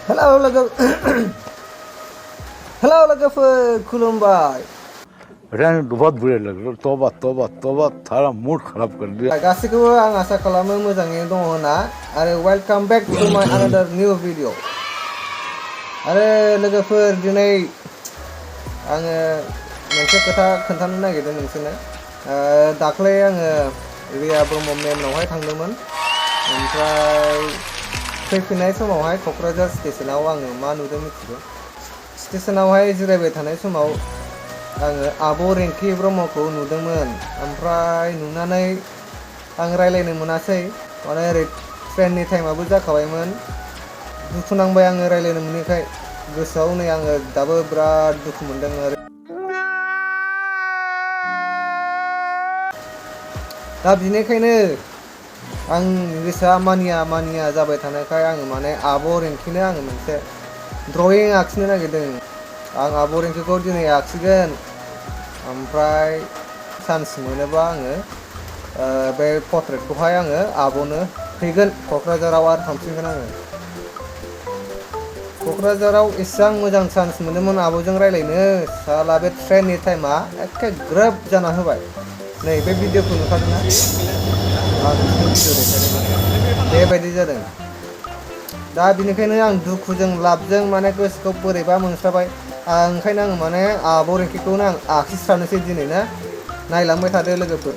Hello logo Hello लोगोफोर खुलुमबाय बहुत बुरे लग रहे तौबा तौबा तौबा थारा मूड खराब कर दिया गासैखौबो आं आसा खालामो मोजाङै दङ होनना आरो वेलकाम बेक टु माय अनादार निउ भिडिअ आरो लोगोफोर दिनै आङो मोनसे खोथा खोन्थानो नागिरदों नोंसोरनो दाख्लै आङो रिया ब्रह्म मेमनावहाय थांदोंमोन ओमफ्राय फैफिननाय समावहाय क'क्राझार स्टेशनाव आङो मा नुदों मिथिगौ स्टेशनावहाय जिरायबाय थानाय समाव आङो आब' रिंकि ब्रह्मखौ नुदोंमोन ओमफ्राय नुनानै आं रायलायनो मोनासै माने ओरै ट्रेननि टाइमाबो जाखाबायमोन दुखु नांबाय आङो रायलायनो मोनैखाय गोसोआव नै आङो दाबो बिराद दुखु मोनदों आरो दा बिनिखायनो आं गोसोआ मानिया जाबाय थानायखाय आङो माने आब' रिंकिनो आङो मोनसे ड्रयिं आखिनो नागिरदों आं आब' रिंकिखौ दिनै आखिगोन ओमफ्राय चान्स मोनोबा आङो बे पर्ट्रेटखौहाय आङो आब'नो हैगोन क'क्राझाराव आरो थांफिनगोन आङो क'क्राझाराव इसेबां मोजां चान्स मोनदोंमोन आब'जों रायलायनो साला बे ट्रेननि टाइमा एखे ग्रोब जाना होबाय नै बे भिडिअखौ नुखादोंना आं नोंसोरनो भिडिअ देखायदोंमोन बेबायदि जादों दा बिनिखायनो आं दुखुजों लाबजों माने गोसोखौ बोरैबा मोनस्राबाय ओंखायनो आं माने आब' रिंकिखौनो आं आखिस्रानोसै दिनै ना नायलांबाय थादो लोगोफोर